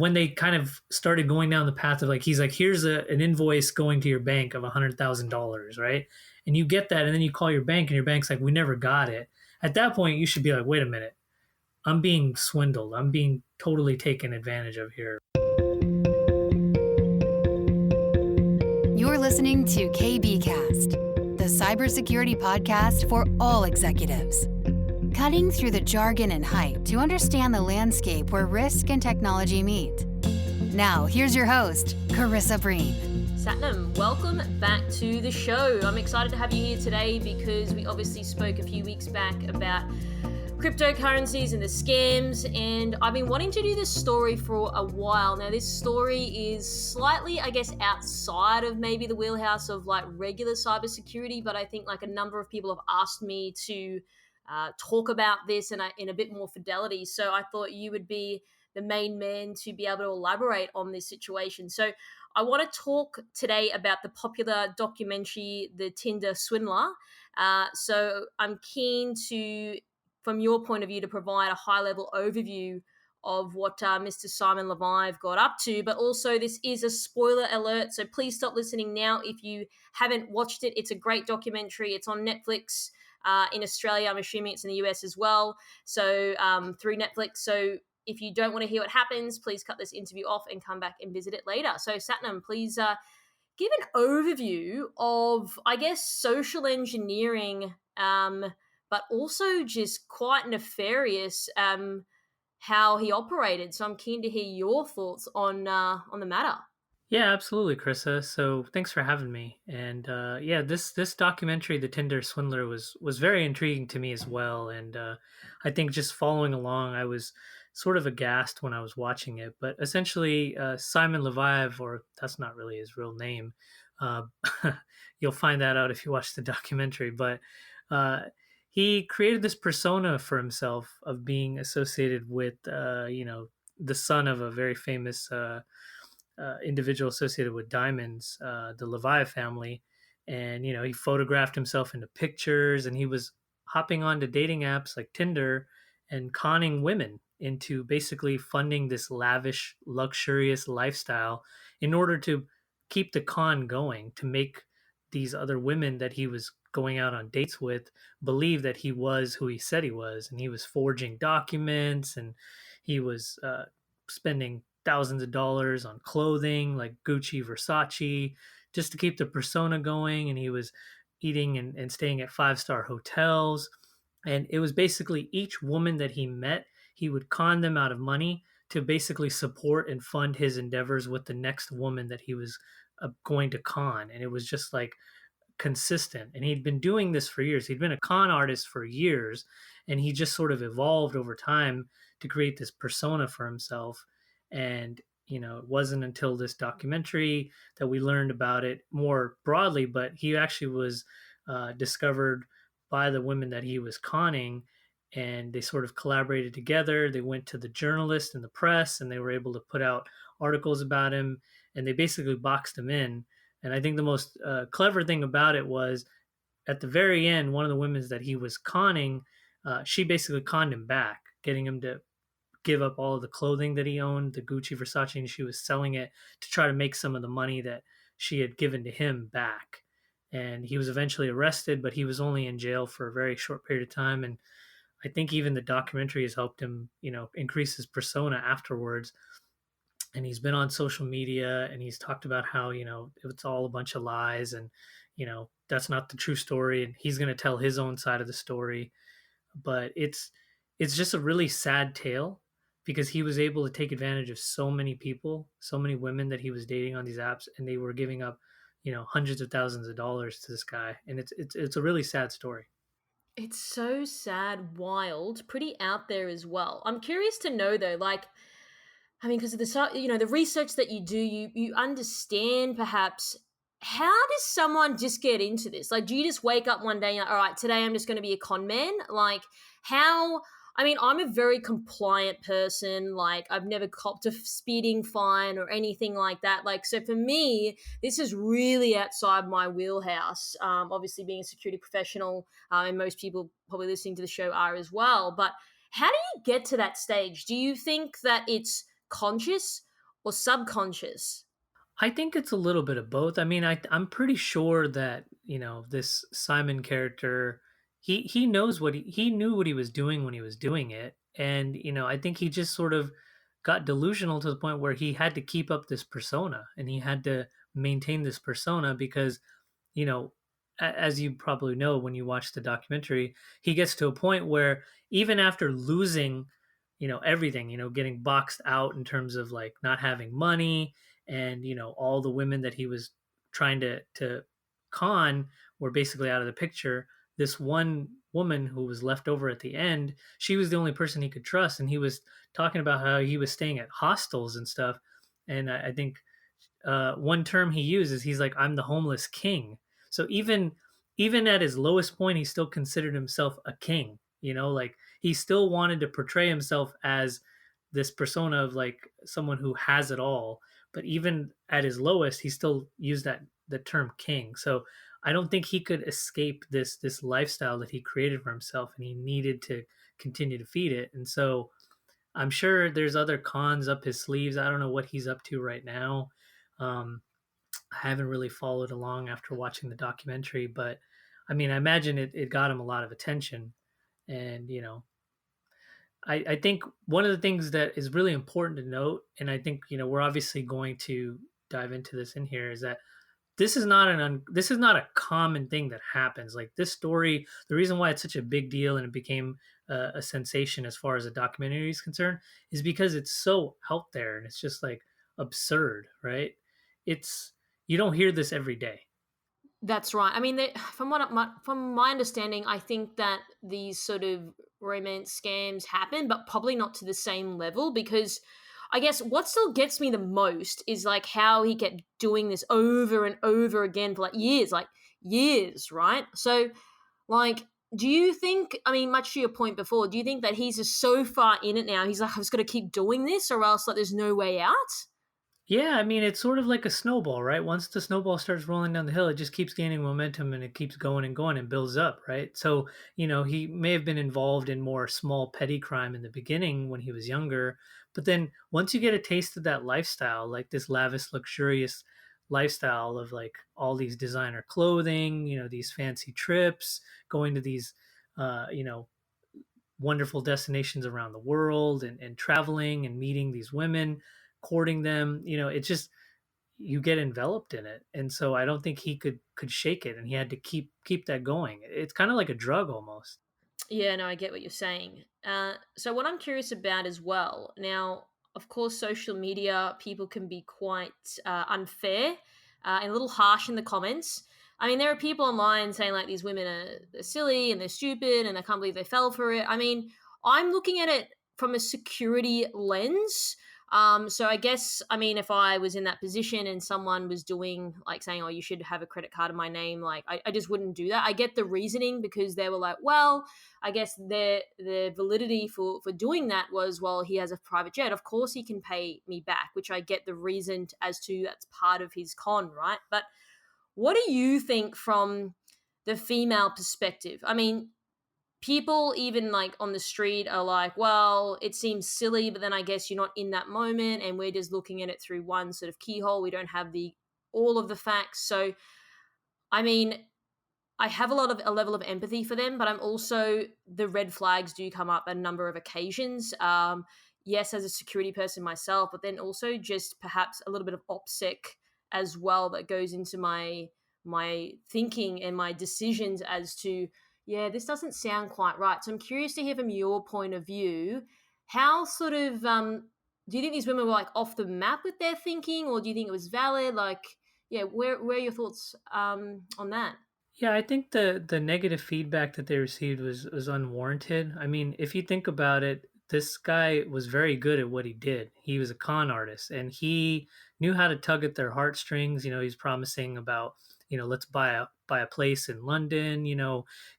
when they kind of started going down the path of like, he's like, here's an invoice going to your bank of $100,000, right? And you get that, and then you call your bank, and your bank's like, we never got it. At that point, you should be like, wait a minute, I'm being swindled. I'm being totally taken advantage of here. You're listening to KBcast, the cybersecurity podcast for all executives. Cutting through the jargon and hype to understand the landscape where risk and technology meet. Now, here's your host, Carissa Breen. Satnam, welcome back to the show. I'm excited to have you here today because we obviously spoke a few weeks back about cryptocurrencies and the scams, and I've been wanting to do this story for a while. Now, this story is slightly, I guess, outside of maybe the wheelhouse of like regular cybersecurity, but I think like a number of people have asked me to talk about this in a bit more fidelity. So I thought you would be the main man to be able to elaborate on this situation. So I want to talk today about the popular documentary, The Tinder Swindler. So I'm keen to, from your point of view, to provide a high-level overview of what Mr. Simon Levive got up to, but also this is a spoiler alert, so please stop listening now if you haven't watched it. It's a great documentary. It's on Netflix in Australia. I'm assuming it's in the US as well, so through Netflix. So if you don't want to hear what happens, please cut this interview off and come back and visit it later. So Satnam, please give an overview of, I guess, social engineering, but also just quite nefarious how he operated. So I'm keen to hear your thoughts on the matter. Yeah, absolutely, Krissa. So thanks for having me. And this documentary, The Tinder Swindler, was very intriguing to me as well. And I think just following along, I was sort of aghast when I was watching it. But essentially, Simon Levive, or that's not really his real name, you'll find that out if you watch the documentary. But he created this persona for himself of being associated with, the son of a very famous individual associated with diamonds, the Levive family. And, he photographed himself into pictures, and he was hopping onto dating apps like Tinder and conning women into basically funding this lavish, luxurious lifestyle in order to keep the con going, to make these other women that he was going out on dates with believe that he was who he said he was. And he was forging documents, and he was spending thousands of dollars on clothing like Gucci, Versace, just to keep the persona going. And he was eating and staying at 5-star hotels. And it was basically each woman that he met, he would con them out of money to basically support and fund his endeavors with the next woman that he was going to con. And it was just like consistent. And he'd been doing this for years. He'd been a con artist for years, and he just sort of evolved over time to create this persona for himself. And, it wasn't until this documentary that we learned about it more broadly, but he actually was discovered by the women that he was conning, and they sort of collaborated together. They went to the journalists and the press, and they were able to put out articles about him, and they basically boxed him in. And I think the most clever thing about it was at the very end, one of the women that he was conning, she basically conned him back, getting him to give up all of the clothing that he owned, the Gucci, Versace, and she was selling it to try to make some of the money that she had given to him back. And he was eventually arrested, but he was only in jail for a very short period of time. And I think even the documentary has helped him, increase his persona afterwards. And he's been on social media, and he's talked about how, it's all a bunch of lies, and, that's not the true story. And he's going to tell his own side of the story. But it's just a really sad tale, because he was able to take advantage of so many people, so many women that he was dating on these apps, and they were giving up, hundreds of thousands of dollars to this guy. And it's a really sad story. It's so sad, wild, pretty out there as well. I'm curious to know though, because of the research that you do, you understand perhaps, how does someone just get into this? Like, do you just wake up one day and you're like, all right, today I'm just going to be a con man? Like, how? I'm a very compliant person. Like, I've never copped a speeding fine or anything like that. Like, so for me, this is really outside my wheelhouse. Obviously, being a security professional, and most people probably listening to the show are as well. But how do you get to that stage? Do you think that it's conscious, or subconscious? I think it's a little bit of both. I mean, I'm pretty sure that, this Simon character, he knows he knew what he was doing when he was doing it. And, I think he just sort of got delusional to the point where he had to keep up this persona and he had to maintain this persona because, you know, as you probably know when you watch the documentary, he gets to a point where even after losing, everything, getting boxed out in terms of like not having money, and all the women that he was trying to con were basically out of the picture. This one woman who was left over at the end, she was the only person he could trust, and he was talking about how he was staying at hostels and stuff. And I think one term he uses, he's like, "I'm the homeless king." So even at his lowest point, he still considered himself a king. Like he still wanted to portray himself as this persona of like someone who has it all. But even at his lowest, he still used the term king. So I don't think he could escape this lifestyle that he created for himself, and he needed to continue to feed it. And so I'm sure there's other cons up his sleeves. I don't know what he's up to right now. Um, I haven't really followed along after watching the documentary, but I mean, I imagine it got him a lot of attention. And, I think one of the things that is really important to note, and I think, we're obviously going to dive into this in here, is that this is not a common thing that happens. Like this story, the reason why it's such a big deal and it became a sensation as far as a documentary is concerned is because it's so out there and it's just like absurd, right? It's You don't hear this every day. That's right. I mean, from my understanding, I think that these sort of romance scams happen, but probably not to the same level. Because I guess what still gets me the most is like how he kept doing this over and over again for like years, right? So, like, do you think? I mean, much to your point before, do you think that he's just so far in it now? He's like, I've just got to keep doing this, or else like there's no way out. Yeah, I mean, it's sort of like a snowball, right? Once the snowball starts rolling down the hill, it just keeps gaining momentum and it keeps going and going and builds up, right? So, he may have been involved in more small petty crime in the beginning when he was younger, but then once you get a taste of that lifestyle, like this lavish, luxurious lifestyle of like all these designer clothing, these fancy trips, going to these, wonderful destinations around the world and traveling and meeting these women, courting them, it's just you get enveloped in it. And so I don't think he could shake it, and he had to keep that going. It's kind of like a drug almost. Yeah, no, I get what you're saying. So, what I'm curious about as well now, of course, social media, people can be quite unfair and a little harsh in the comments. I mean, there are people online saying like these women are they're silly and they're stupid and they can't believe they fell for it. I mean, I'm looking at it from a security lens. So I guess, I mean, if I was in that position and someone was doing like saying, oh, you should have a credit card in my name, like I just wouldn't do that. I get the reasoning because they were like, well, I guess their validity for doing that was, well, he has a private jet. Of course he can pay me back, which I get the reason as to that's part of his con, right? But what do you think from the female perspective? I mean, people even like on the street are like, well, it seems silly, but then I guess you're not in that moment and we're just looking at it through one sort of keyhole. We don't have the all of the facts. So I mean, I have a level of empathy for them, but I'm also the red flags do come up a number of occasions. Yes, as a security person myself, but then also just perhaps a little bit of OPSEC as well that goes into my thinking and my decisions as to yeah, this doesn't sound quite right. So I'm curious to hear from your point of view. How sort of do you think these women were like off the map with their thinking, or do you think it was valid? Like, yeah, where are your thoughts on that? Yeah, I think the negative feedback that they received was unwarranted. I mean, if you think about it, this guy was very good at what he did. He was a con artist, and he knew how to tug at their heartstrings. He's promising about, let's buy a place in London,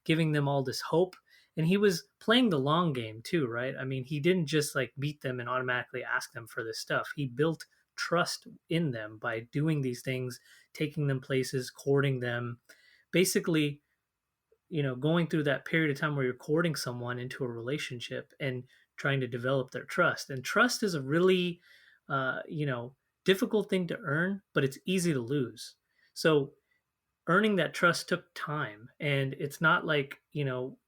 giving them all this hope. And he was playing the long game too, right? I mean, he didn't just like meet them and automatically ask them for this stuff. He built trust in them by doing these things, taking them places, courting them, basically, going through that period of time where you're courting someone into a relationship and trying to develop their trust. And trust is a really you know, difficult thing to earn, but it's easy to lose. So earning that trust took time, and it's not like,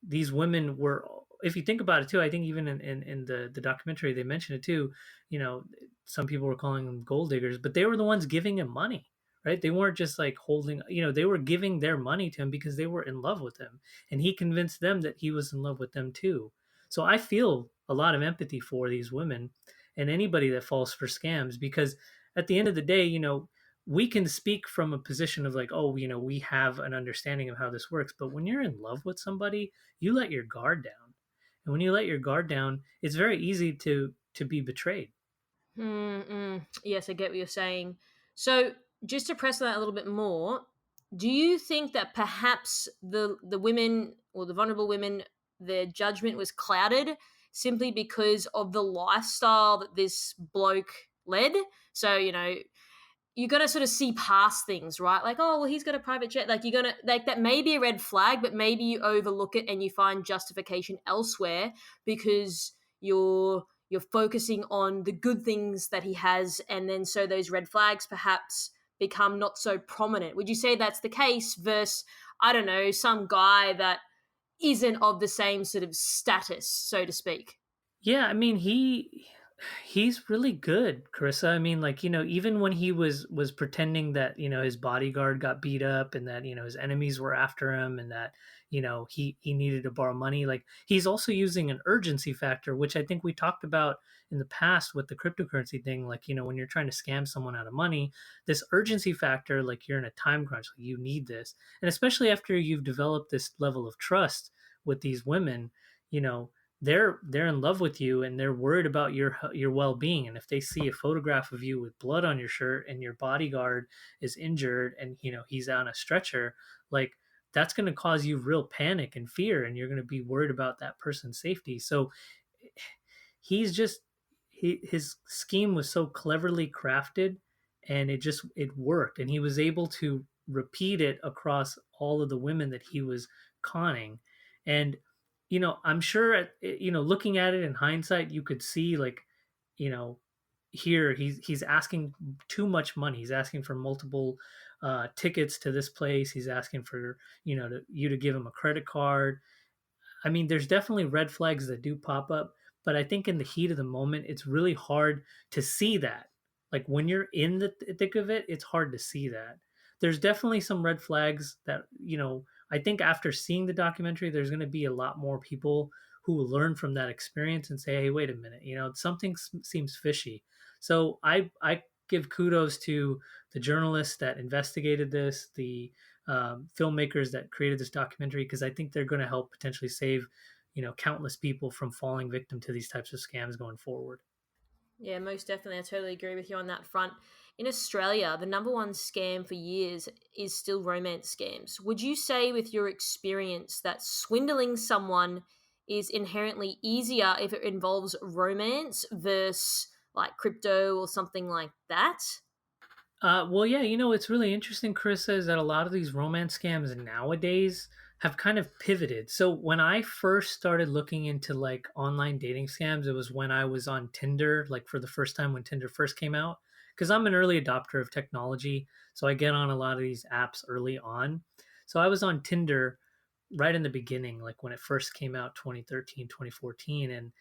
these women were, if you think about it too, I think even in the documentary they mentioned it too. you know some people were calling them gold diggers, but they were the ones giving him money, right? They weren't just like holding, they were giving their money to him because they were in love with him, and he convinced them that he was in love with them too. So I feel a lot of empathy for these women and anybody that falls for scams, because at the end of the day, we can speak from a position of like, oh, we have an understanding of how this works. But when you're in love with somebody, you let your guard down. And when you let your guard down, it's very easy to be betrayed. Yes, I get what you're saying. So, just to press on that a little bit more, do you think that perhaps the women or the vulnerable women, their judgment was clouded simply because of the lifestyle that this bloke led? So, you got to sort of see past things, right? Like, oh, well, he's got a private jet. Like, you're going to, like, that may be a red flag, but maybe you overlook it and you find justification elsewhere because you're focusing on the good things that he has. And then so those red flags perhaps become not so prominent. Would you say that's the case versus, I don't know, some guy that isn't of the same sort of status, so to speak? Yeah, I mean, he's really good, Carissa. I mean, like, even when he was pretending that, his bodyguard got beat up, and that, his enemies were after him, and that, he needed to borrow money, like, he's also using an urgency factor, which I think we talked about in the past with the cryptocurrency thing. Like, when you're trying to scam someone out of money, this urgency factor, like, you're in a time crunch, like, you need this. And especially after you've developed this level of trust with these women, you know, they're in love with you, and they're worried about your well-being. And if they see a photograph of you with blood on your shirt, and your bodyguard is injured, and he's on a stretcher, like, that's going to cause you real panic and fear, and you're going to be worried about that person's safety. So he's just his scheme was so cleverly crafted, and it worked, and he was able to repeat it across all of the women that he was conning. And I'm sure looking at it in hindsight, you could see, like, you know here he's asking too much money. He's asking for multiple tickets to this place. He's asking for you to give him a credit card. I mean, there's definitely red flags that do pop up, but I think in the heat of the moment, it's really hard to see that. Like, when you're in the thick of it, it's hard to see that. There's definitely some red flags that, I think after seeing the documentary, there's going to be a lot more people who will learn from that experience and say, hey, wait a minute, something seems fishy. So I give kudos to the journalists that investigated this, the filmmakers that created this documentary, because I think they're going to help potentially save, countless people from falling victim to these types of scams going forward. Yeah, most definitely. I totally agree with you on that front. In Australia, the number one scam for years is still romance scams. Would you say, with your experience, that swindling someone is inherently easier if it involves romance versus like crypto or something like that? Well, yeah, it's really interesting, Carissa, is that a lot of these romance scams nowadays have kind of pivoted. So when I first started looking into like online dating scams, it was when I was on Tinder, like for the first time when Tinder first came out. Because I'm an early adopter of technology, so I get on a lot of these apps early on. So I was on Tinder right in the beginning, like when it first came out, 2013, 2014. And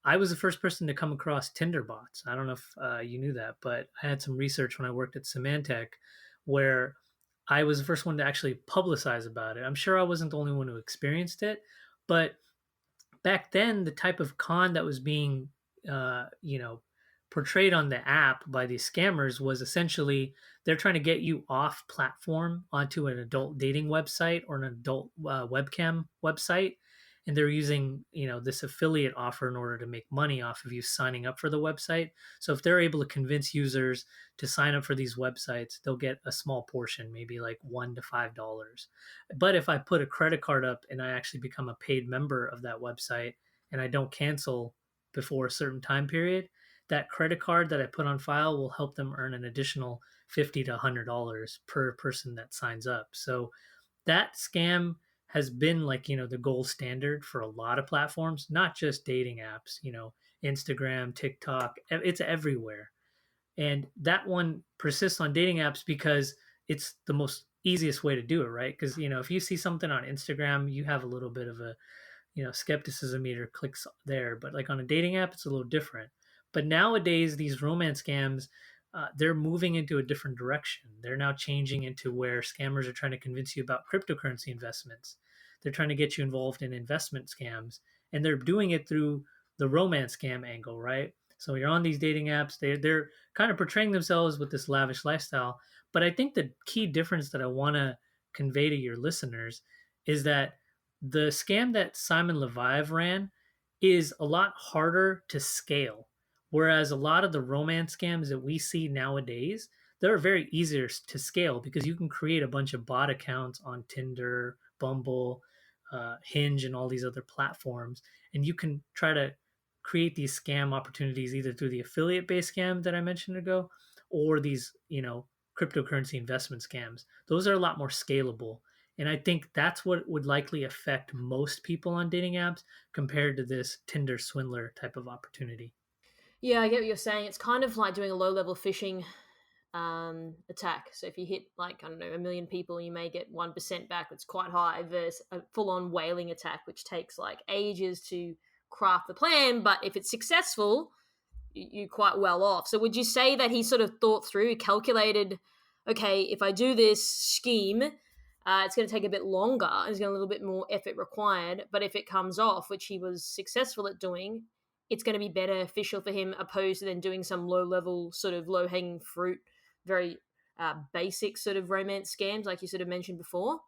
I was the first person to come across Tinder bots. I don't know if you knew that, but I had some research when I worked at Symantec where I was the first one to actually publicize about it. I'm sure I wasn't the only one who experienced it, but back then, the type of con that was being, uh, you know, portrayed on the app by these scammers was essentially they're trying to get you off platform onto an adult dating website or an adult webcam website, and they're using this affiliate offer in order to make money off of you signing up for the website. So if they're able to convince users to sign up for these websites, they'll get a small portion, maybe like $1 to $5. But if I put a credit card up and I actually become a paid member of that website, and I don't cancel before a certain time period, that credit card that I put on file will help them earn an additional $50 to $100 per person that signs up. So that scam has been like, the gold standard for a lot of platforms, not just dating apps. Instagram, TikTok. It's everywhere. And that one persists on dating apps because it's the most easiest way to do it, right? Because if you see something on Instagram, you have a little bit of a skepticism meter clicks there, but like on a dating app it's a little different. But nowadays these romance scams, they're moving into a different direction. They're now changing into where scammers are trying to convince you about cryptocurrency investments. They're trying to get you involved in investment scams, and they're doing it through the romance scam angle, right? So you're on these dating apps, they're kind of portraying themselves with this lavish lifestyle. But I think the key difference that I want to convey to your listeners is that the scam that Simon Levive ran is a lot harder to scale. Whereas a lot of the romance scams that we see nowadays, they're very easier to scale because you can create a bunch of bot accounts on Tinder, Bumble, Hinge, and all these other platforms. And you can try to create these scam opportunities either through the affiliate based scam that I mentioned ago or these, cryptocurrency investment scams. Those are a lot more scalable. And I think that's what would likely affect most people on dating apps compared to this Tinder swindler type of opportunity. Yeah, I get what you're saying. It's kind of like doing a low level phishing attack. So if you hit like, I don't know, 1 million people, you may get 1% back. It's quite high versus a full on whaling attack, which takes like ages to craft the plan. But if it's successful, you're quite well off. So would you say that he sort of thought through, calculated, okay, if I do this scheme, it's going to take a bit longer. There's going to be a little bit more effort required. But if it comes off, which he was successful at doing, it's going to be beneficial for him opposed to then doing some low level, sort of low hanging fruit, very basic sort of romance scams, like you sort of mentioned before.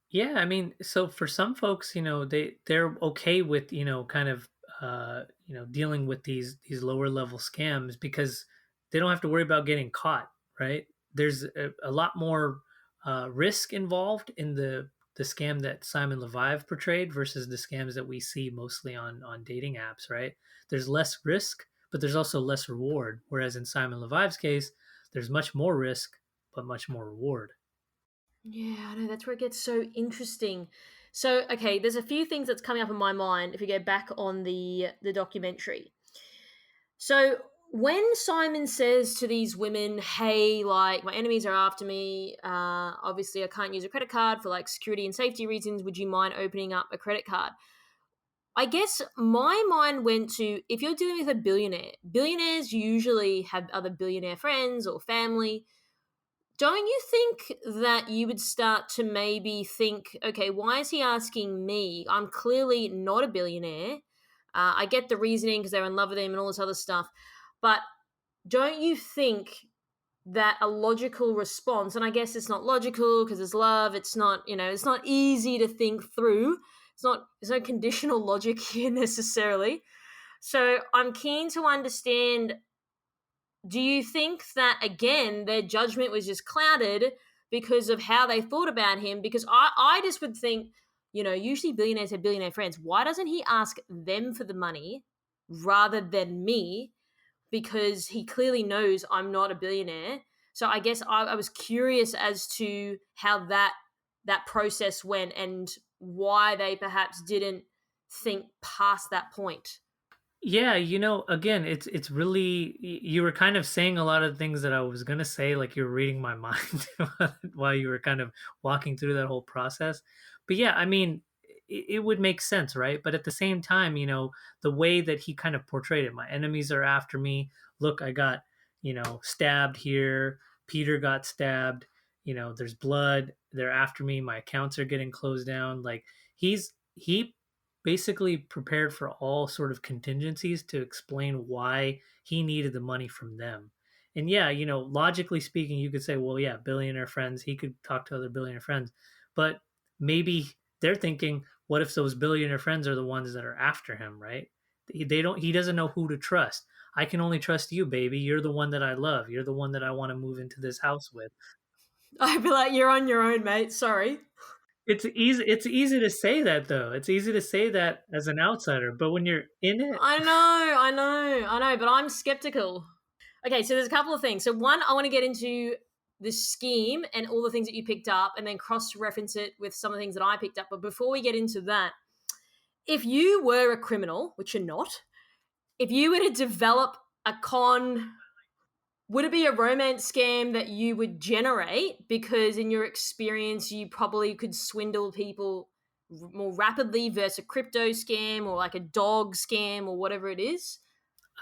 Yeah, I mean, so for some folks, they're okay with, kind of dealing with these lower level scams because they don't have to worry about getting caught, right? There's a lot more risk involved in the scam that Simon Levive portrayed versus the scams that we see mostly on dating apps, right? There's less risk, but there's also less reward. Whereas in Simon Levive's case, there's much more risk, but much more reward. Yeah, I know that's where it gets so interesting. So, okay, there's a few things that's coming up in my mind if we go back on the documentary. So, when Simon says to these women, "Hey, like my enemies are after me. Obviously, I can't use a credit card for like security and safety reasons. Would you mind opening up a credit card?" I guess my mind went to, if you're dealing with a billionaire, billionaires usually have other billionaire friends or family. Don't you think that you would start to maybe think, okay, why is he asking me? I'm clearly not a billionaire. I get the reasoning because they're in love with him and all this other stuff. But don't you think that a logical response, and I guess it's not logical because it's love, it's not, it's not easy to think through. There's no conditional logic here necessarily. So I'm keen to understand, do you think that again their judgment was just clouded because of how they thought about him? Because I just would think, usually billionaires have billionaire friends. Why doesn't he ask them for the money rather than me? Because he clearly knows I'm not a billionaire. So I guess I was curious as to how that process went and why they perhaps didn't think past that point. Yeah, again, it's really you were kind of saying a lot of things that I was gonna say, like you're reading my mind while you were kind of walking through that whole process. But yeah, I mean, it would make sense, right? But at the same time, the way that he kind of portrayed it, my enemies are after me. Look, I got, stabbed here. Peter got stabbed. There's blood. They're after me. My accounts are getting closed down. Like he basically prepared for all sort of contingencies to explain why he needed the money from them. And yeah, logically speaking, you could say, well, yeah, billionaire friends, he could talk to other billionaire friends. But maybe they're thinking, what if those billionaire friends are the ones that are after him, right? He doesn't know who to trust. I can only trust you, baby. You're the one that I love. You're the one that I want to move into this house with. I'd be like, you're on your own, mate. Sorry. It's easy to say that though. It's easy to say that as an outsider, but when you're in it, I know, but I'm skeptical. Okay, so there's a couple of things. So one, I want to get into the scheme and all the things that you picked up and then cross-reference it with some of the things that I picked up. But before we get into that, if you were a criminal, which you're not, If you were to develop a con, would it be a romance scam that you would generate because in your experience you probably could swindle people more rapidly versus a crypto scam or like a dog scam or whatever it is?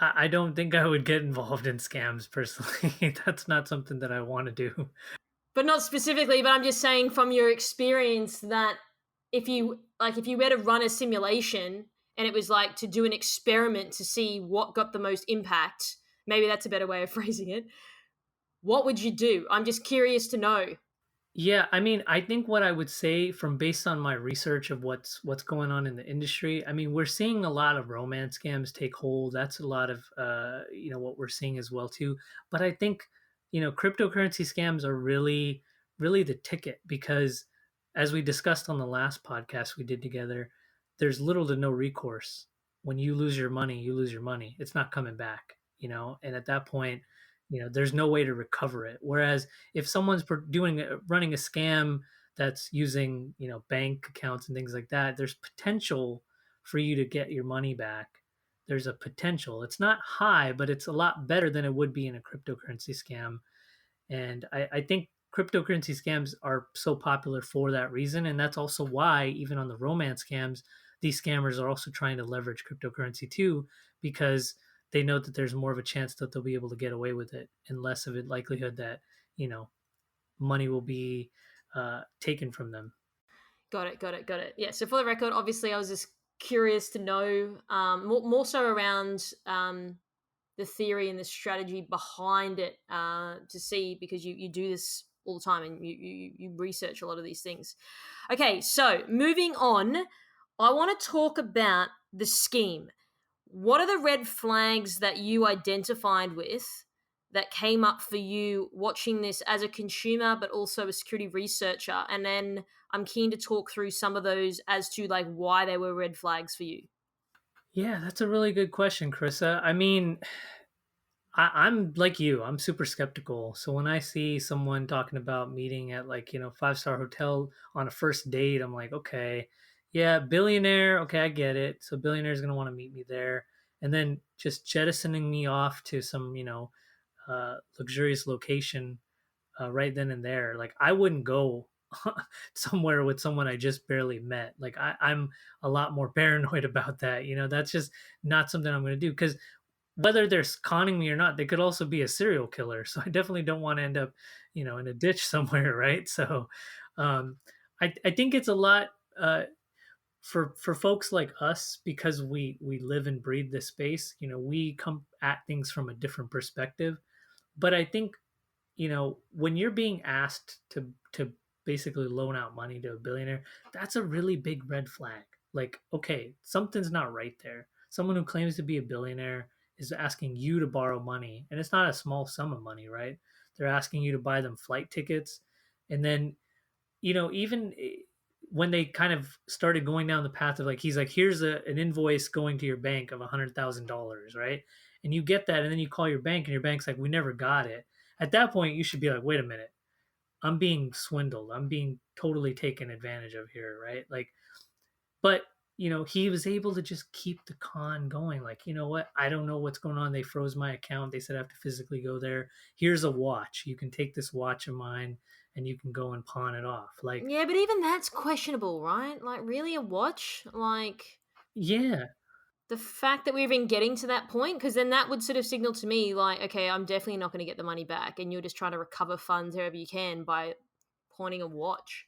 I don't think I would get involved in scams personally. That's not something that I want to do. But not specifically, but I'm just saying from your experience that if you were to run a simulation and it was like to do an experiment to see what got the most impact, maybe that's a better way of phrasing it. What would you do? I'm just curious to know. Yeah, I mean, I think what I would say from based on my research of what's going on in the industry, I mean, we're seeing a lot of romance scams take hold. That's a lot of what we're seeing as well too. But I think, cryptocurrency scams are really the ticket because as we discussed on the last podcast we did together, there's little to no recourse. When you lose your money, you lose your money. It's not coming back, and at that point, there's no way to recover it. Whereas if someone's running a scam that's using bank accounts and things like that, there's potential for you to get your money back. There's a potential. It's not high, but it's a lot better than it would be in a cryptocurrency scam. And I think cryptocurrency scams are so popular for that reason. And that's also why, even on the romance scams, these scammers are also trying to leverage cryptocurrency too, because they know that there's more of a chance that they'll be able to get away with it and less of a likelihood that, you know, money will be taken from them. Got it, got it, got it. Yeah, so for the record, obviously I was just curious to know more so around the theory and the strategy behind it to see because you do this all the time and you research a lot of these things. Okay, so moving on, I want to talk about the scheme. What are the red flags that you identified with that came up for you watching this as a consumer but also a security researcher? And then I'm keen to talk through some of those as to like why they were red flags for you. Yeah, that's a really good question, Carissa. I mean, I'm like you. I'm super skeptical. So when I see someone talking about meeting at like five-star hotel on a first date, I'm like, okay, yeah, billionaire. Okay, I get it. So billionaire is gonna want to meet me there, and then just jettisoning me off to some luxurious location right then and there. Like I wouldn't go somewhere with someone I just barely met. Like I'm a lot more paranoid about that. That's just not something I'm going to do because whether they're conning me or not, they could also be a serial killer. So I definitely don't want to end up, in a ditch somewhere, right? So um, I think it's a lot for folks like us because we live and breathe this space. We come at things from a different perspective. But I think when you're being asked to basically loan out money to a billionaire, that's a really big red flag. Like, okay, something's not right there. Someone who claims to be a billionaire is asking you to borrow money, and it's not a small sum of money, right? They're asking you to buy them flight tickets, and then even when they kind of started going down the path of like he's like here's an invoice going to your bank of $100,000, right? And you get that, and then you call your bank, and your bank's like we never got it. At that point, you should be like, wait a minute, I'm being swindled. I'm being totally taken advantage of here, right? Like, but he was able to just keep the con going. Like, you know what? I don't know what's going on. They froze my account. They said I have to physically go there. Here's a watch. You can take this watch of mine and you can go and pawn it off. Like, Yeah, but even that's questionable, right? Like, really, a watch? Like, yeah, the fact that we're even getting to that point, because then that would sort of signal to me, like, okay, I'm definitely not going to get the money back. And you're just trying to recover funds however you can by pawning a watch.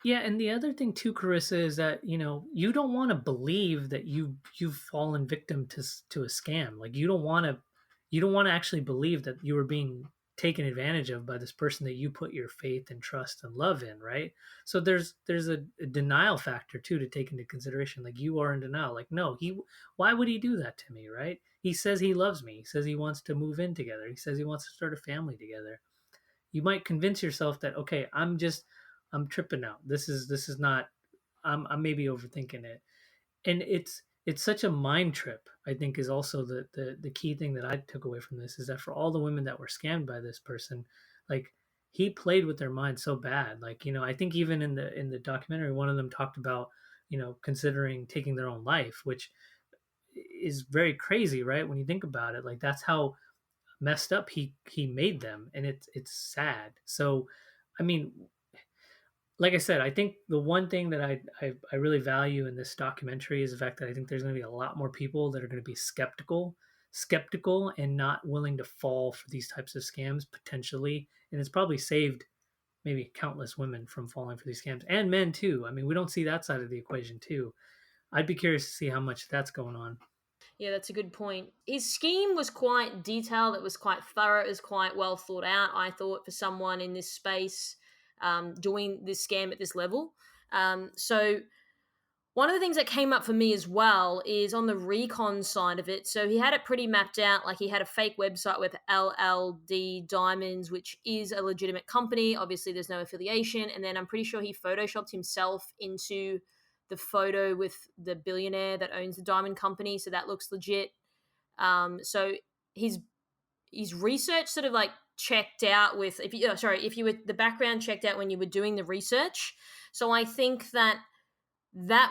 yeah, and the other thing too, Carissa, is that you don't want to believe that you've fallen victim to a scam. Like you don't want to actually believe that you were being taken advantage of by this person that you put your faith and trust and love in, right? So there's a denial factor too to take into consideration. Like you are in denial. Like no, why would he do that to me, right? He says he loves me. He says he wants to move in together. He says he wants to start a family together. You might convince yourself that okay, I'm tripping out. This is not. I'm maybe overthinking it, and it's such a mind trip. I think is also the key thing that I took away from this is that for all the women that were scammed by this person, like he played with their mind so bad. Like I think even in the documentary, one of them talked about considering taking their own life, which is very crazy, right? When you think about it, like that's how messed up he made them, and it's sad. So, I mean, like I said, I think the one thing that I really value in this documentary is the fact that I think there's going to be a lot more people that are going to be skeptical and not willing to fall for these types of scams potentially, and it's probably saved maybe countless women from falling for these scams and men too. I mean, we don't see that side of the equation too. I'd be curious to see how much that's going on. Yeah, that's a good point. His scheme was quite detailed. It was quite thorough. It was quite well thought out, I thought, for someone in this space doing this scam at this level. So one of the things that came up for me as well is on the recon side of it. So he had it pretty mapped out. Like he had a fake website with LLD Diamonds, which is a legitimate company. Obviously, there's no affiliation. And then I'm pretty sure he photoshopped himself into the photo with the billionaire that owns the diamond company. So that looks legit. So his research sort of like checked out with if you were the background checked out when you were doing the research. So I think that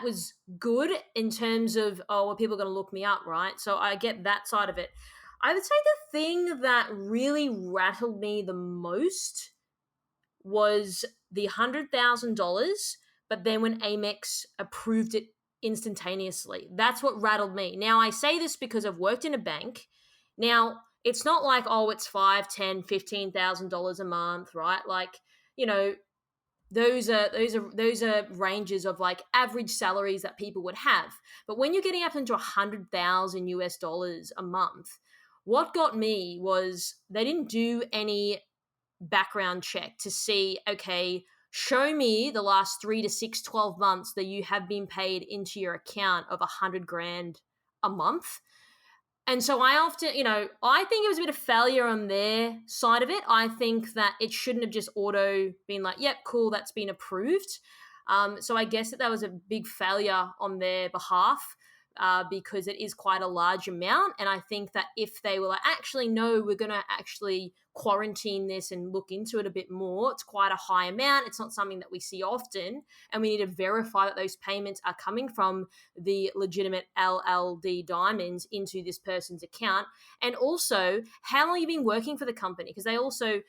was good in terms of, oh, well, people are going to look me up, right? So I get that side of it. I would say the thing that really rattled me the most was the $100,000, but then when Amex approved it instantaneously. That's what rattled me. Now, I say this because I've worked in a bank. Now, it's not like, oh, it's $5, $10, $15,000 a month, right? Like, you know, those are ranges of like average salaries that people would have. But when you're getting up into $100,000 a month, what got me was they didn't do any background check to see, okay, show me the last 3 to 6, 12 months that you have been paid into your account of 100 grand a month. And so I often, I think it was a bit of failure on their side of it. I think that it shouldn't have just auto been like, yep, cool, that's been approved. So I guess that was a big failure on their behalf because it is quite a large amount. And I think that if they were like, actually, no, we're going to actually quarantine this and look into it a bit more, it's quite a high amount. It's not something that we see often. And we need to verify that those payments are coming from the legitimate LLD diamonds into this person's account. And also, how long have you been working for the company? Because they also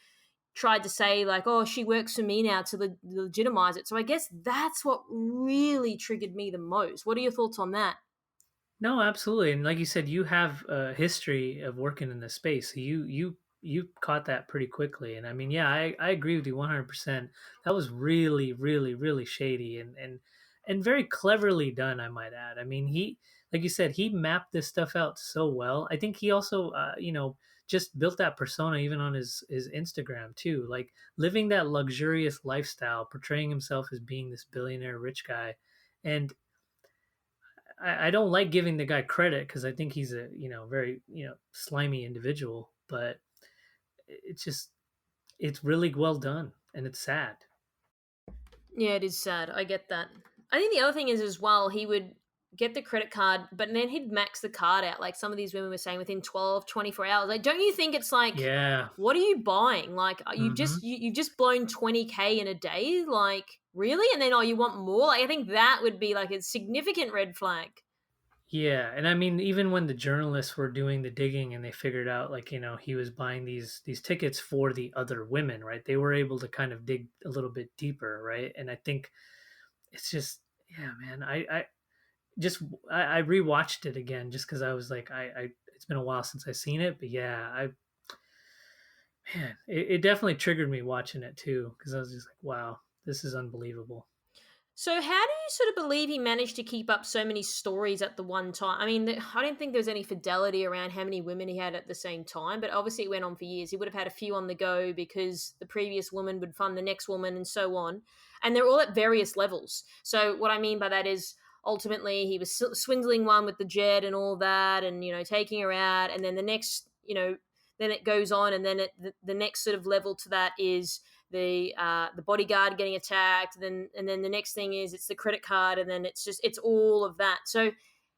tried to say like, oh, she works for me now to legitimize it. So I guess that's what really triggered me the most. What are your thoughts on that? No, absolutely. And like you said, you have a history of working in this space. So you caught that pretty quickly. And I mean, yeah, I agree with you 100%. That was really, really, really shady and very cleverly done, I might add. I mean, he, like you said, he mapped this stuff out so well. I think he also, just built that persona even on his Instagram too, like living that luxurious lifestyle, portraying himself as being this billionaire rich guy. And I don't like giving the guy credit because I think he's a very slimy individual, but it's just it's really well done and it's sad. Yeah, it is sad. I get that. I think the other thing is as well, he would get the credit card, but then he'd max the card out. Like some of these women were saying within 12, 24 hours. Like, don't you think it's like, Yeah. what are you buying? Like, Hmm. you've just blown 20K in a day? Like, really? And then, oh, you want more? Like, I think that would be like a significant red flag. Yeah, and I mean, even when the journalists were doing the digging and they figured out, like he was buying these tickets for the other women, right? They were able to kind of dig a little bit deeper, right? And I think it's just, yeah, man. I rewatched it again just because I was like, I it's been a while since I've seen it, but yeah, man, it definitely triggered me watching it too because I was just like, wow, this is unbelievable. So, how do you sort of believe he managed to keep up so many stories at the one time? I mean, I don't think there was any fidelity around how many women he had at the same time, but obviously it went on for years. He would have had a few on the go because the previous woman would fund the next woman and so on. And they're all at various levels. So, what I mean by that is ultimately he was swindling one with the jet and all that and, taking her out. And then the next, then it goes on. And then the next sort of level to that is the bodyguard getting attacked, and then the next thing is it's the credit card, and then it's all of that. So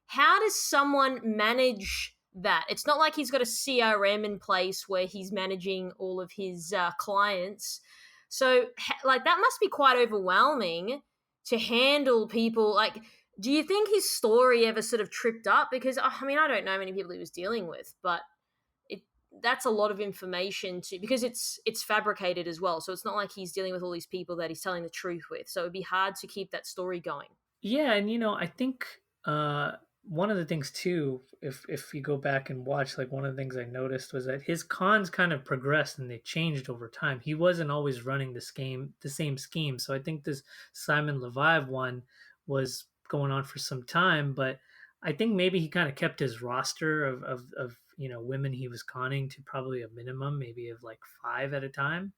how does someone manage that? It's not like he's got a CRM in place where he's managing all of his clients. So like that must be quite overwhelming to handle people. Like, Do you think his story ever sort of tripped up? Because I mean, I don't know many people he was dealing with, but it that's a lot of information to because it's fabricated as well. So it's not like he's dealing with all these people that he's telling the truth with. So it'd be hard to keep that story going. Yeah, and I think one of the things too, if you go back and watch, like one of the things I noticed was that his cons kind of progressed and they changed over time. He wasn't always running the same scheme. So I think this Simon Levive one was going on for some time, but I think maybe he kind of kept his roster of women he was conning to probably a minimum, maybe of like five at a time,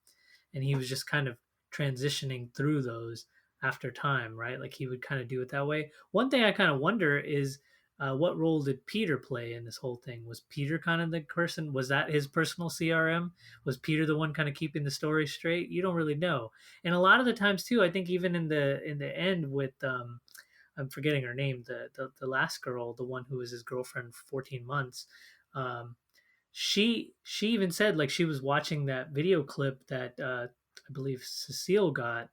and he was just kind of transitioning through those after time, right? Like he would kind of do it that way. One thing I kind of wonder is what role did Peter play in this whole thing? Was Peter kind of the person? Was that his personal CRM? Was Peter the one kind of keeping the story straight? You don't really know. And a lot of the times too, I think even in the end with I'm forgetting her name, the last girl, the one who was his girlfriend for 14 months. Um, she even said like she was watching that video clip that I believe Cecile got,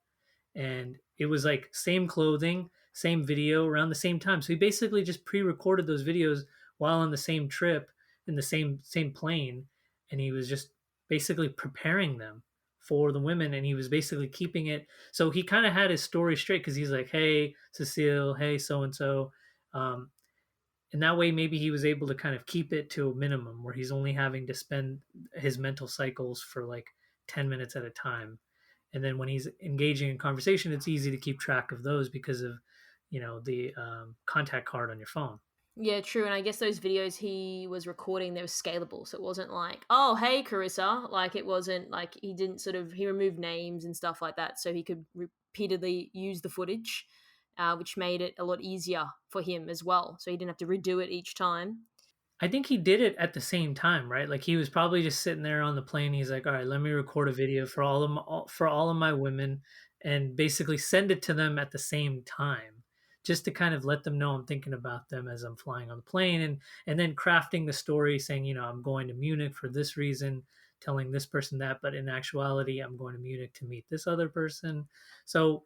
and it was like same clothing, same video around the same time. So he basically just pre-recorded those videos while on the same trip in the same plane, and he was just basically preparing them for the women, and he was basically keeping it. So he kind of had his story straight because he's like, "Hey, Cecile, hey, so and so." And that way maybe he was able to kind of keep it to a minimum where he's only having to spend his mental cycles for like 10 minutes at a time, and then when he's engaging in conversation it's easy to keep track of those because of the contact card on your phone. Yeah, true. And I guess those videos he was recording, they were scalable. So it wasn't like, oh, hey, Carissa. Like, it wasn't like he didn't sort of, he removed names and stuff like that. So he could repeatedly use the footage, which made it a lot easier for him as well. So he didn't have to redo it each time. I think he did it at the same time, right? Like he was probably just sitting there on the plane. He's like, "All right, let me record a video for all of my women, and basically send it to them at the same time, just to kind of let them know I'm thinking about them as I'm flying on the plane, and then crafting the story, saying, I'm going to Munich for this reason, telling this person that, but in actuality, I'm going to Munich to meet this other person." So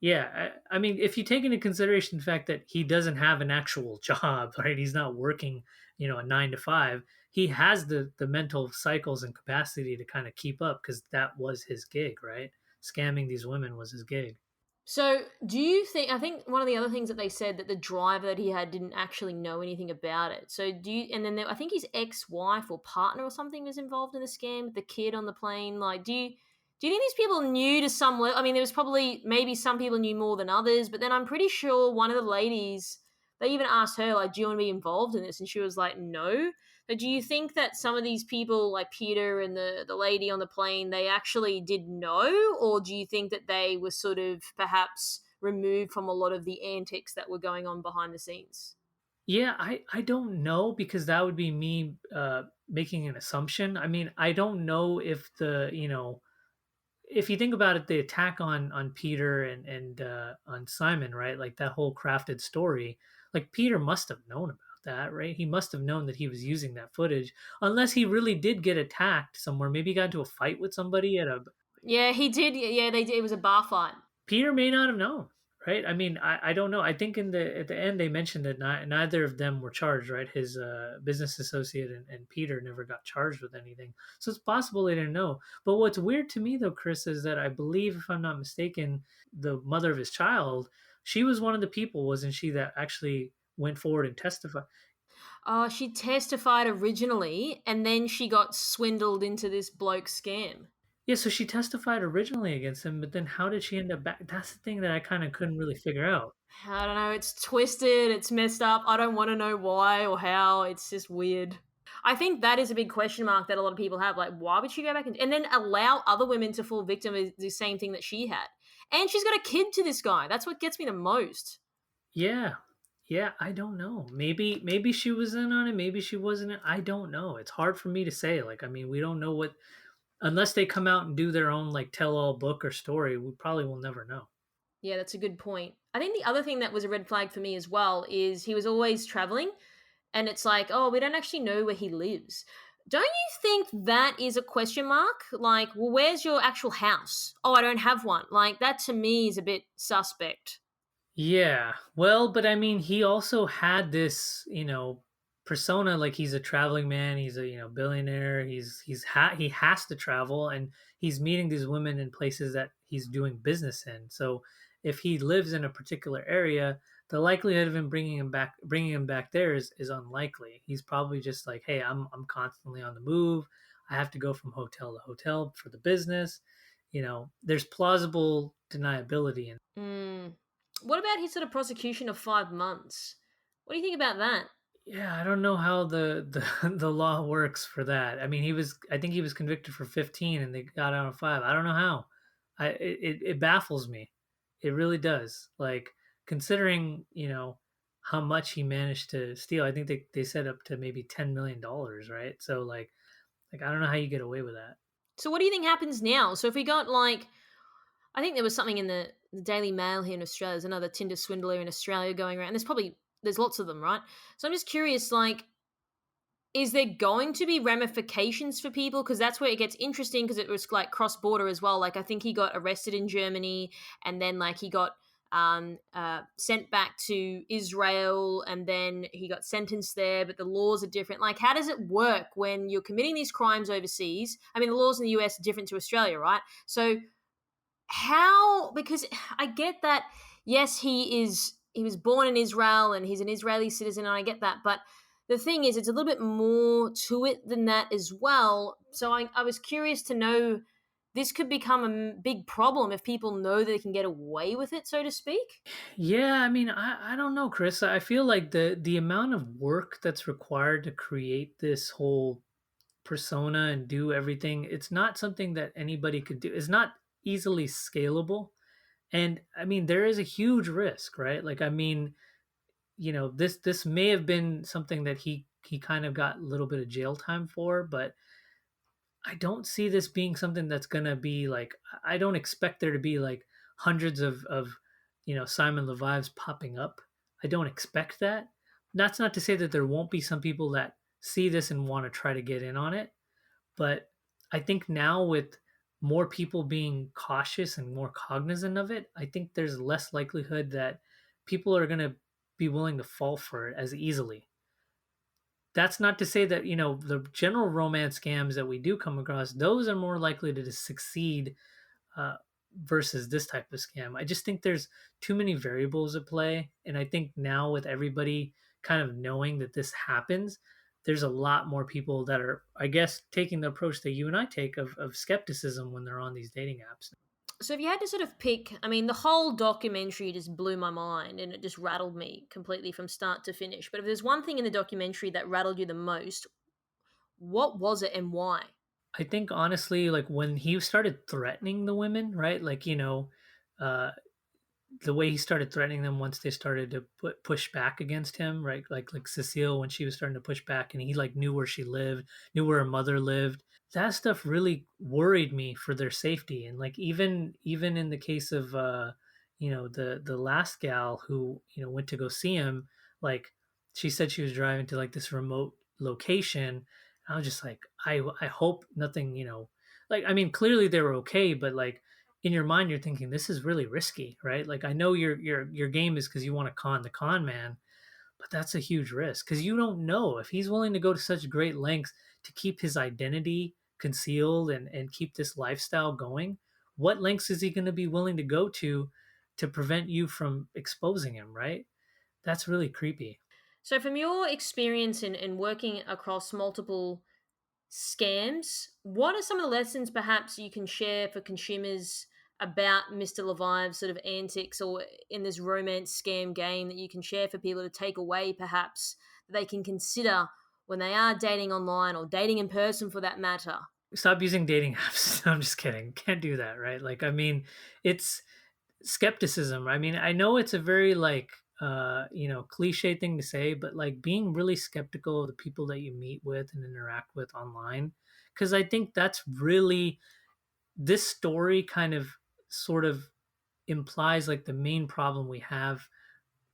yeah, I mean, if you take into consideration the fact that he doesn't have an actual job, right? He's not working, a 9 to 5. He has the mental cycles and capacity to kind of keep up because that was his gig, right? Scamming these women was his gig. So, do you think? I think one of the other things that they said that the driver that he had didn't actually know anything about it. So, do you? And then I think his ex-wife or partner or something was involved in the scam. The kid on the plane. Like, do you think these people knew to some level? I mean, there was probably maybe some people knew more than others, but then I'm pretty sure one of the ladies, they even asked her like, "Do you want to be involved in this?" And she was like, "No." But do you think that some of these people, like Peter and the lady on the plane, they actually did know, or do you think that they were sort of perhaps removed from a lot of the antics that were going on behind the scenes? Yeah, I don't know because that would be me making an assumption. I mean, I don't know if if you think about it, the attack on Peter and on Simon, right? Like that whole crafted story, like Peter must have known about that, right? He must have known that he was using that footage, unless he really did get attacked somewhere. Maybe he got into a fight with somebody at a. Yeah, he did. Yeah, they did. It was a bar fight. Peter may not have known, right? I mean, I don't know. I think in the at the end they mentioned that neither of them were charged, right? His business associate and Peter never got charged with anything, so it's possible they didn't know. But what's weird to me though, Chris, is that I believe, if I'm not mistaken, the mother of his child, she was one of the people, wasn't she, that actually went forward and testified? She testified originally, and then she got swindled into this bloke scam. Yeah, so she testified originally against him, but then how did she end up back? That's the thing that I kind of couldn't really figure out. I don't know. It's twisted. It's messed up. I don't want to know why or how. It's just weird. I think that is a big question mark that a lot of people have. Like, why would she go back and then allow other women to fall victim of the same thing that she had? And she's got a kid to this guy. That's what gets me the most. Yeah. Yeah, I don't know. Maybe she was in on it, maybe she wasn't I don't know. It's hard for me to say. Like, I mean, we don't know what, unless they come out and do their own like tell all book or story, we probably will never know. Yeah, that's a good point. I think the other thing that was a red flag for me as well is he was always traveling, and it's like, oh, we don't actually know where he lives. Don't you think that is a question mark? Like, well, where's your actual house? Oh, I don't have one. Like, that to me is a bit suspect. Yeah. Well, but I mean, he also had this, persona like he's a traveling man, he's a, billionaire, he has to travel and he's meeting these women in places that he's doing business in. So, if he lives in a particular area, the likelihood of him bringing him back there is unlikely. He's probably just like, "Hey, I'm constantly on the move. I have to go from hotel to hotel for the business." There's plausible deniability in. Mm. What about his sort of prosecution of 5 months? What do you think about that? Yeah, I don't know how the the law works for that. I mean, I think he was convicted for 15 and they got out on 5. I don't know how. It baffles me. It really does. Like considering, how much he managed to steal. I think they said up to maybe $10 million, right? So like I don't know how you get away with that. So what do you think happens now? So if we got like, I think there was something in the Daily Mail here in Australia. There's another Tinder swindler in Australia going around. There's lots of them, right? So I'm just curious, like, is there going to be ramifications for people? Because that's where it gets interesting. Because it was like cross border as well. Like I think he got arrested in Germany, and then like he got sent back to Israel, and then he got sentenced there. But the laws are different. Like, how does it work when you're committing these crimes overseas? I mean, the laws in the US are different to Australia, right? So how, because I get that, yes, he was born in Israel and he's an Israeli citizen, and I get that, but the thing is it's a little bit more to it than that as well. So I was curious to know, this could become a big problem if people know that they can get away with it, so to speak. Yeah, I mean, I don't know, Chris. I feel like the amount of work that's required to create this whole persona and do everything, it's not something that anybody could do. It's not easily scalable. And I mean, there is a huge risk, right? Like, I mean, this may have been something that he kind of got a little bit of jail time for, but I don't see this being something that's gonna be like I don't expect there to be like hundreds of Simon Levives popping up. I don't expect that. That's not to say that there won't be some people that see this and want to try to get in on it. But I think now with more people being cautious and more cognizant of it, I think there's less likelihood that people are going to be willing to fall for it as easily. That's not to say that, the general romance scams that we do come across, those are more likely to succeed uh, versus this type of scam. I just think there's too many variables at play. And I think now with everybody kind of knowing that this happens, there's a lot more people that are, I guess, taking the approach that you and I take of skepticism when they're on these dating apps. So if you had to sort of pick, I mean, the whole documentary just blew my mind and it just rattled me completely from start to finish. But if there's one thing in the documentary that rattled you the most, what was it and why? I think honestly, like when he started threatening the women, right? Like, uh, the way he started threatening them once they started to push back against him, right? Like Cecile when she was starting to push back, and he like knew where she lived, knew where her mother lived. That stuff really worried me for their safety, and like even in the case of the last gal who went to go see him, like she said she was driving to like this remote location. I was just like, I hope nothing, like I mean clearly they were okay, but like in your mind you're thinking this is really risky, right? Like I know your game is because you want to con the con man, but that's a huge risk because you don't know if he's willing to go to such great lengths to keep his identity concealed and keep this lifestyle going. What lengths is he going to be willing to go to prevent you from exposing him, right? That's really creepy. So, from your experience in working across multiple scams, what are some of the lessons perhaps you can share for consumers about Mr. Levive's sort of antics or in this romance scam game that you can share for people to take away perhaps that they can consider when they are dating online or dating in person for that matter? Stop using dating apps. I'm just kidding, can't do that, right? Like I mean it's skepticism. I mean, I know it's a very like cliche thing to say, but like being really skeptical of the people that you meet with and interact with online, because I think that's really this story kind of sort of implies like the main problem we have,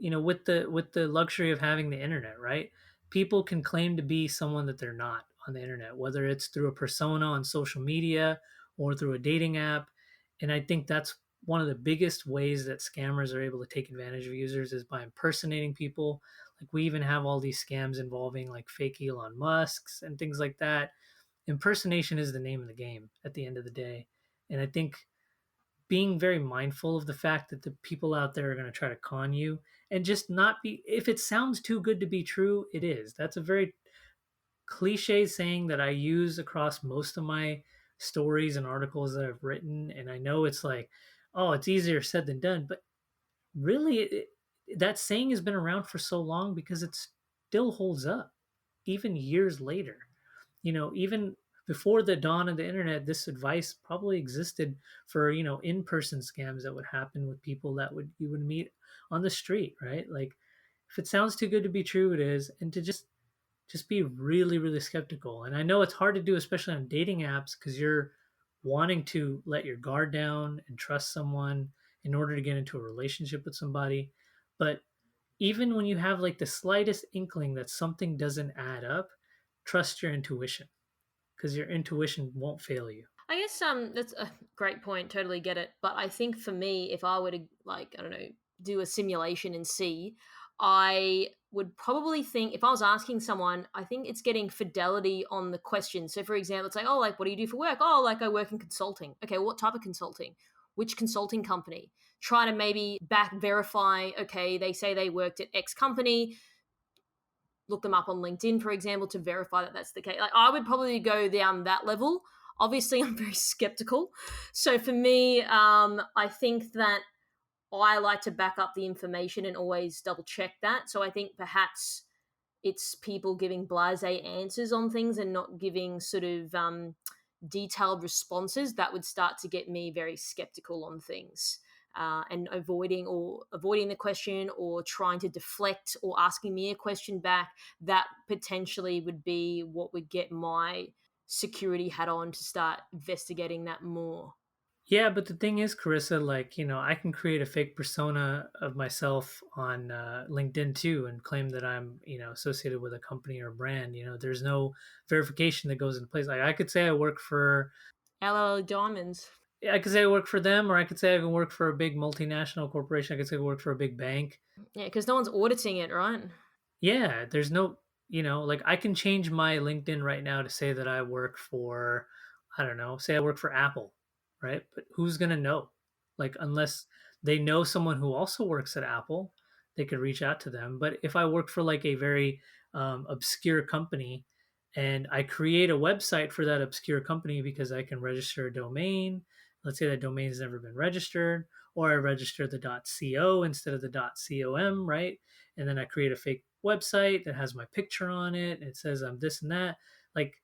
with the luxury of having the internet, right? People can claim to be someone that they're not on the internet, whether it's through a persona on social media or through a dating app. And I think that's one of the biggest ways that scammers are able to take advantage of users is by impersonating people. Like we even have all these scams involving like fake Elon Musks and things like that. Impersonation is the name of the game at the end of the day. And I think being very mindful of the fact that the people out there are going to try to con you, and just not be, if it sounds too good to be true, it is. That's a very cliche saying that I use across most of my stories and articles that I've written. And I know it's like, oh, it's easier said than done. But really, that saying has been around for so long because it still holds up, even years later. Even before the dawn of the internet, this advice probably existed for, in-person scams that would happen with people that would you would meet on the street, right? Like if it sounds too good to be true, it is. And to just be really, really skeptical. And I know it's hard to do, especially on dating apps, because you're wanting to let your guard down and trust someone in order to get into a relationship with somebody. But even when you have like the slightest inkling that something doesn't add up, trust your intuition, because your intuition won't fail you. I guess that's a great point. Totally get it. But I think for me, if I were to like I don't know do a simulation and see, I would probably think if I was asking someone, I think it's getting fidelity on the question. So for example, it's like, oh, like what do you do for work? Oh, like I work in consulting. Okay, what type of consulting? Which consulting company? Try to maybe back verify. Okay, they say they worked at X company, look them up on LinkedIn, for example, to verify that that's the case. Like I would probably go down that level. Obviously, I'm very skeptical. So for me, I think that I like to back up the information and always double check that. So I think perhaps it's people giving blasé answers on things and not giving sort of detailed responses that would start to get me very skeptical on things. And avoiding the question or trying to deflect or asking me a question back, that potentially would be what would get my security hat on to start investigating that more. Yeah, but the thing is, Carissa, like, I can create a fake persona of myself on LinkedIn too and claim that I'm, associated with a company or brand. There's no verification that goes into place. Like, I could say I work for, LL Diamonds. I could say I work for them, or I could say I can work for a big multinational corporation. I could say I work for a big bank. Yeah, because no one's auditing it, right? Yeah, there's no, like I can change my LinkedIn right now to say that I work for, I don't know, say I work for Apple, right? But who's going to know? Like, unless they know someone who also works at Apple, they could reach out to them. But if I work for like a very obscure company and I create a website for that obscure company because I can register a domain, let's say that domain has never been registered, or I register the .co instead of the .com, right? And then I create a fake website that has my picture on it. It says I'm this and that. Like,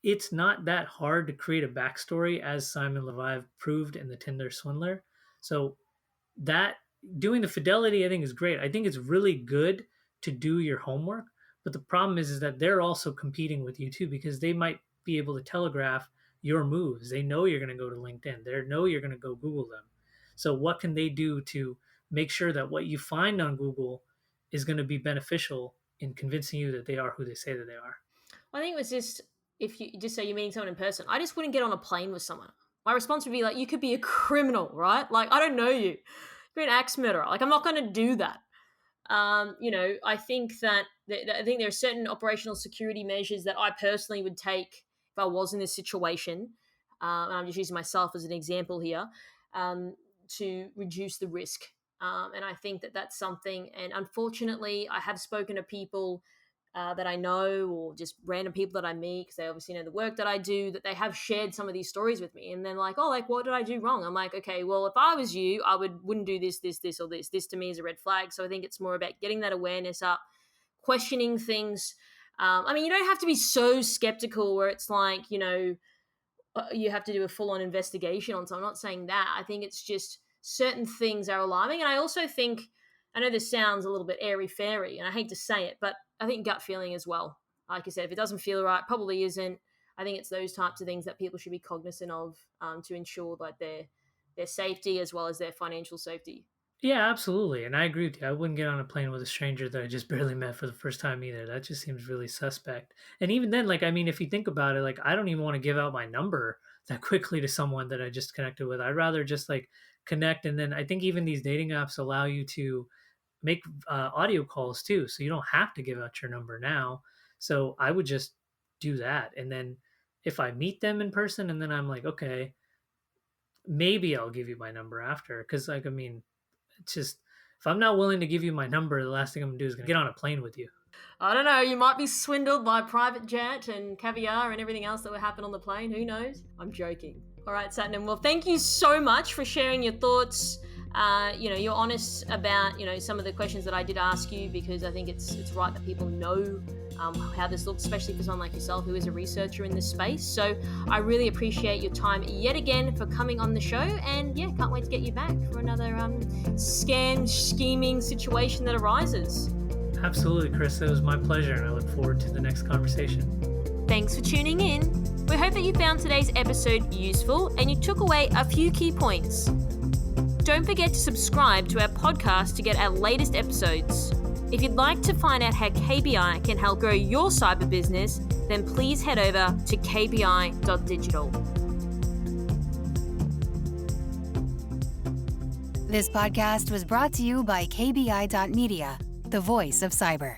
it's not that hard to create a backstory, as Simon Levive proved in the Tinder Swindler. So that doing the fidelity, I think, is great. I think it's really good to do your homework. But the problem is that they're also competing with you too, because they might be able to telegraph your moves. They know you're going to go to LinkedIn. They know you're going to go Google them. So what can they do to make sure that what you find on Google is going to be beneficial in convincing you that they are who they say that they are? I think it was just if you just say you're meeting someone in person, I just wouldn't get on a plane with someone. My response would be like, you could be a criminal, right? Like, I don't know you. You're an axe murderer. Like, I'm not going to do that. I think that I think there are certain operational security measures that I personally would take if I was in this situation. And I'm just using myself as an example here to reduce the risk. And I think that that's something. And unfortunately, I have spoken to people that I know, or just random people that I meet, because they obviously know the work that I do, that they have shared some of these stories with me, and then like, oh, like what did I do wrong? I'm like, okay, well, if I was you, I wouldn't do this, this, or this. This to me is a red flag. So I think it's more about getting that awareness up, questioning things. I mean, you don't have to be so skeptical where it's like, you have to do a full-on investigation on something. I'm not saying that. I think it's just certain things are alarming, and I also think, I know this sounds a little bit airy-fairy, and I hate to say it, but I think gut feeling as well. Like I said, if it doesn't feel right, probably isn't. I think it's those types of things that people should be cognizant of to ensure like their safety as well as their financial safety. Yeah, absolutely. And I agree with you. I wouldn't get on a plane with a stranger that I just barely met for the first time either. That just seems really suspect. And even then, like, I mean, if you think about it, like, I don't even want to give out my number that quickly to someone that I just connected with. I'd rather just like connect. And then I think even these dating apps allow you to make audio calls too. So you don't have to give out your number now. So I would just do that. And then if I meet them in person and then I'm like, okay, maybe I'll give you my number after. Cause like, I mean, it's just, if I'm not willing to give you my number, the last thing I'm gonna do is gonna get on a plane with you. I don't know, you might be swindled by private jet and caviar and everything else that would happen on the plane. Who knows? I'm joking. All right, Satnam. Well, thank you so much for sharing your thoughts. You're honest about, some of the questions that I did ask you, because I think it's right that people know how this looks, especially for someone like yourself who is a researcher in this space. So I really appreciate your time yet again for coming on the show, and yeah, can't wait to get you back for another scam scheming situation that arises. Absolutely, Chris. It was my pleasure, and I look forward to the next conversation. Thanks for tuning in. We hope that you found today's episode useful and you took away a few key points. Don't forget to subscribe to our podcast to get our latest episodes. If you'd like to find out how KBI can help grow your cyber business, then please head over to kbi.digital. This podcast was brought to you by KBI.media, the voice of cyber.